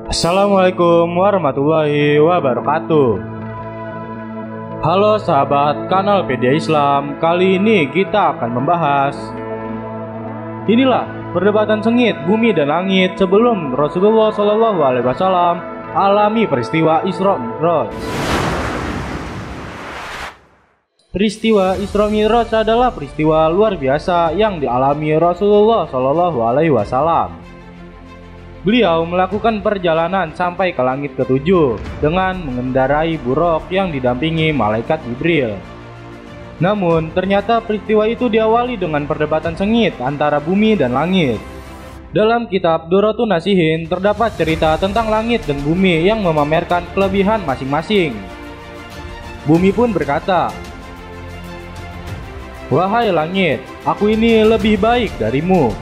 Assalamualaikum warahmatullahi wabarakatuh. Halo sahabat kanal Pedia Islam, kali ini kita akan membahas inilah perdebatan sengit bumi dan langit sebelum Rasulullah SAW alami peristiwa Isra Mi'raj. Peristiwa Isra Mi'raj adalah peristiwa luar biasa yang dialami Rasulullah SAW. Beliau melakukan perjalanan sampai ke langit ketujuh dengan mengendarai buraq yang didampingi malaikat Jibril. Namun, ternyata peristiwa itu diawali dengan perdebatan sengit antara bumi dan langit. Dalam kitab Durratun Nasihin terdapat cerita tentang langit dan bumi yang memamerkan kelebihan masing-masing. Bumi pun berkata, "Wahai langit, aku ini lebih baik darimu,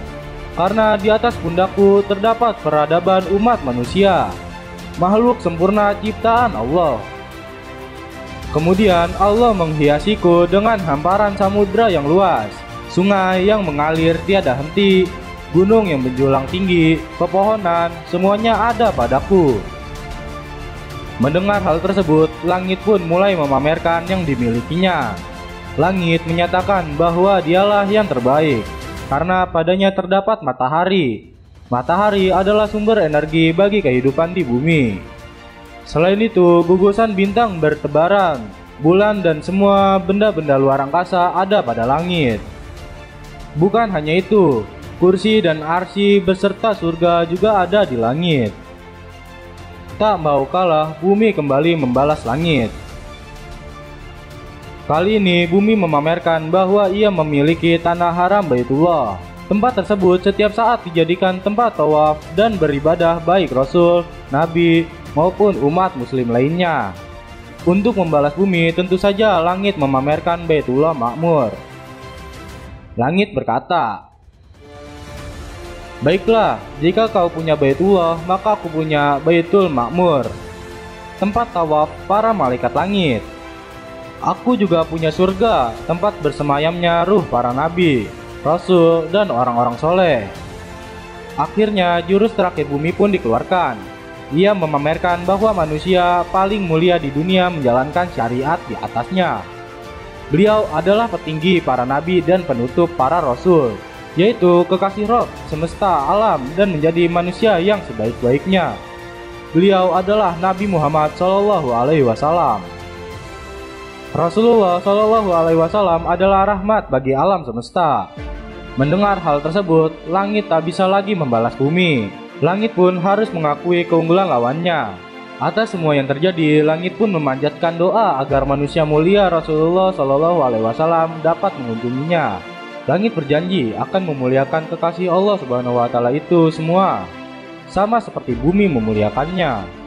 karena di atas pundakku terdapat peradaban umat manusia, makhluk sempurna ciptaan Allah. Kemudian Allah menghiasiku dengan hamparan samudra yang luas, sungai yang mengalir tiada henti, gunung yang menjulang tinggi, pepohonan, semuanya ada padaku." Mendengar hal tersebut, langit pun mulai memamerkan yang dimilikinya. Langit menyatakan bahwa dialah yang terbaik, karena padanya terdapat matahari. Matahari adalah sumber energi bagi kehidupan di bumi. Selain itu, gugusan bintang bertebaran, bulan dan semua benda-benda luar angkasa ada pada langit. Bukan hanya itu, kursi dan arsy beserta surga juga ada di langit. Tak mau kalah, bumi kembali membalas langit. Kali ini bumi memamerkan bahwa ia memiliki tanah haram Baitullah. Tempat tersebut setiap saat dijadikan tempat tawaf dan beribadah baik Rasul, Nabi, maupun umat muslim lainnya. Untuk membalas bumi, tentu saja langit memamerkan Baitullah Makmur. Langit berkata, "Baiklah, jika kau punya Baitullah, maka aku punya Baitul Makmur, tempat tawaf para malaikat langit. Aku juga punya surga, tempat bersemayamnya ruh para nabi, rasul, dan orang-orang soleh." Akhirnya jurus terakhir bumi pun dikeluarkan. Ia memamerkan bahwa manusia paling mulia di dunia menjalankan syariat di atasnya. Beliau adalah petinggi para nabi dan penutup para rasul, yaitu kekasih Rob semesta alam dan menjadi manusia yang sebaik-baiknya. Beliau adalah Nabi Muhammad SAW. Rasulullah SAW adalah rahmat bagi alam semesta. Mendengar hal tersebut, langit tak bisa lagi membalas bumi. Langit pun harus mengakui keunggulan lawannya. Atas semua yang terjadi, langit pun memanjatkan doa agar manusia mulia Rasulullah SAW dapat mengunjunginya. Langit berjanji akan memuliakan kekasih Allah SWT itu semua, sama seperti bumi memuliakannya.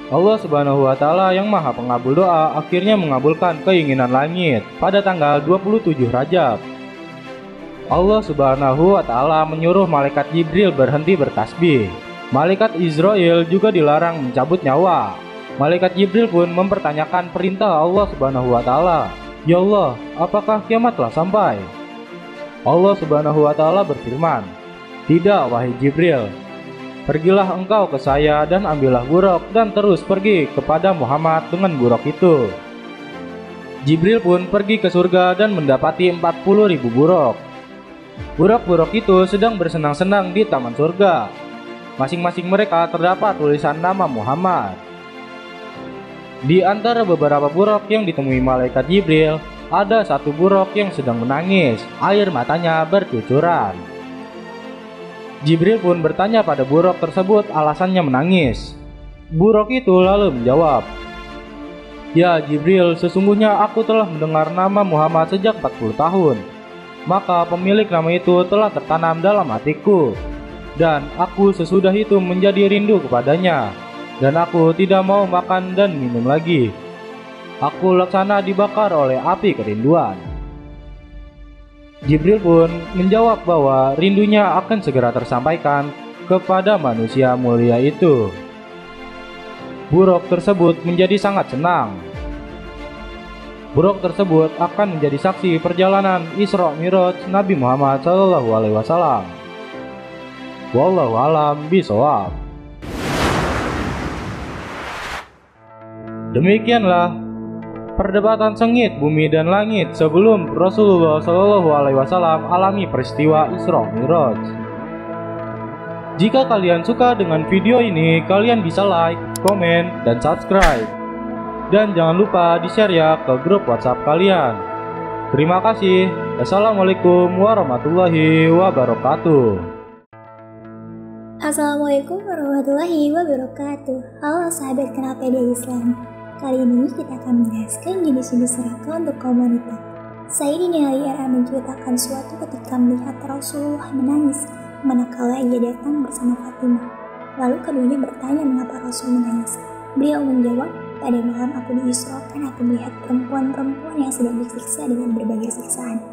Allah SWT yang maha pengabul doa akhirnya mengabulkan keinginan langit pada tanggal 27 Rajab. Allah SWT menyuruh malaikat Jibril berhenti bertasbih. Malaikat Israel juga dilarang mencabut nyawa. Malaikat Jibril pun mempertanyakan perintah Allah SWT. "Ya Allah, apakah kiamat telah sampai?" Allah SWT berfirman, "Tidak, wahai Jibril. Pergilah engkau ke saya dan ambillah buraq dan terus pergi kepada Muhammad dengan buraq itu." Jibril pun pergi ke surga dan mendapati 40.000 buraq. Buraq-buraq itu sedang bersenang-senang di taman surga. Masing-masing mereka terdapat tulisan nama Muhammad. Di antara beberapa buraq yang ditemui malaikat Jibril, ada satu buraq yang sedang menangis, air matanya bercucuran. Jibril pun bertanya pada buraq tersebut alasannya menangis. Buraq itu lalu menjawab, "Ya Jibril, sesungguhnya aku telah mendengar nama Muhammad sejak 40 tahun. Maka pemilik nama itu telah tertanam dalam hatiku. Dan aku sesudah itu menjadi rindu kepadanya. Dan aku tidak mau makan dan minum lagi. Aku laksana dibakar oleh api kerinduan." Jibril pun menjawab bahwa rindunya akan segera tersampaikan kepada manusia mulia itu. Buraq tersebut menjadi sangat senang. Buruk tersebut akan menjadi saksi perjalanan Isra Mi'raj Nabi Muhammad SAW. Wallahu a'lam bishawab. Demikianlah perdebatan sengit bumi dan langit sebelum Rasulullah SAW alami peristiwa Isra Mi'raj. Jika kalian suka dengan video ini, kalian bisa like, komen, dan subscribe. Dan jangan lupa di-share ya ke grup WhatsApp kalian. Terima kasih. Assalamualaikum warahmatullahi wabarakatuh. Assalamualaikum warahmatullahi wabarakatuh. Halo sahabat Kenalpedia Islam. Kali ini kita akan menjelaskan jenis-jenis neraka untuk kaum wanita. Sayyidina Ali menceritakan suatu ketika melihat Rasulullah menangis manakala ia datang bersama Fatimah. Lalu keduanya bertanya mengapa Rasul menangis. Beliau menjawab, pada malam aku diisrokan, aku melihat perempuan-perempuan yang sedang disiksa dengan berbagai siksaan.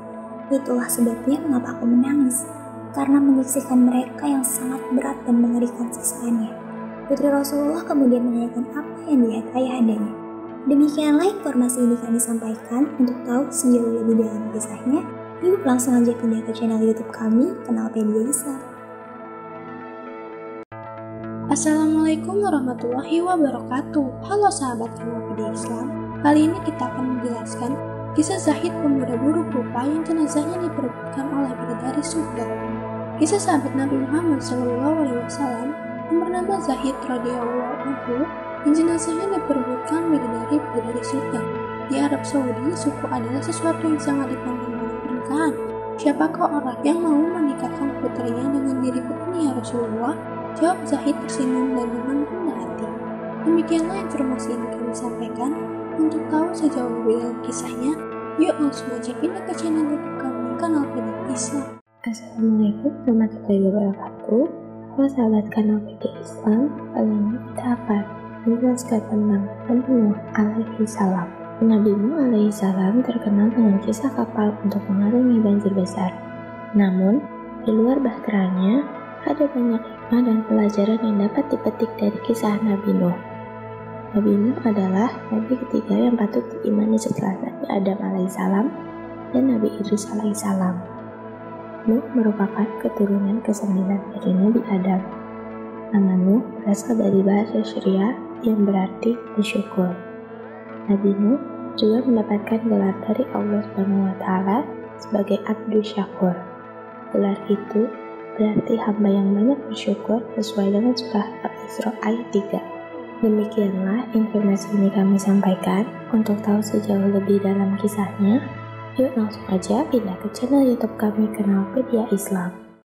Itulah sebabnya mengapa aku menangis, karena menyaksikan mereka yang sangat berat dan mengerikan siksaannya. Putri Rasulullah kemudian menanyakan apa yang dilihat ayahandanya. Demikianlah informasi ini kami sampaikan. Untuk tahu sejauh lebih dalam kisahnya, yuk langsung aja pindah ke channel YouTube kami, Kenalpedia Islam. Assalamualaikum warahmatullahi wabarakatuh. Halo sahabat Kenalpedia Islam. Kali ini kita akan menjelaskan kisah Zahid, pemuda buruk rupa yang jenazahnya diperebutkan oleh bidadari surga. Kisah sahabat Nabi Muhammad SAW yang bernama Zahid radhiyallahu anhu yang jenazahnya diperebutkan bidadari surga. Di Arab Saudi, suku adalah sesuatu yang sangat dipandang dalam pernikahan. Siapakah orang yang mau menikahkan putrinya dengan diri putrinya Rasulullah? Jawab Zahid tersenyum dan dengan rendah hati. Demikianlah informasi yang kami sampaikan. Untuk tahu sejauh lebih dalam kisahnya, yuk langsung aja pindah ke channel YouTube kami, Kenalpedia Islam. Assalamualaikum warahmatullahi wabarakatuh. Halo sahabat Kenalpedia Islam. Kali ini kita akan menjelaskan tentang Nabi Nuh alaihi salam. Nabi Nuh alaihi salam terkenal dengan kisah kapal untuk mengarungi banjir besar. Namun, di luar bahteranya, ada banyak hikmah dan pelajaran yang dapat dipetik dari kisah Nabi Nuh. Nabi Nuh adalah nabi ketiga yang patut diimani setelah Nabi Adam alaihissalam dan Nabi Idris alaihissalam. Nuh merupakan keturunan ke-9 dari Nabi Adam. Nama Nuh berasal dari bahasa Syria yang berarti bersyukur. Nabi Nuh juga mendapatkan gelar dari Allah SWT sebagai Abdus Syakur. Gelar itu berarti hamba yang banyak bersyukur sesuai dengan surah Al-Isra ayat 3. Demikianlah informasi ini kami sampaikan. Untuk tahu sejauh lebih dalam kisahnya, yuk langsung aja pindah ke channel YouTube kami, Kenalpedia Islam.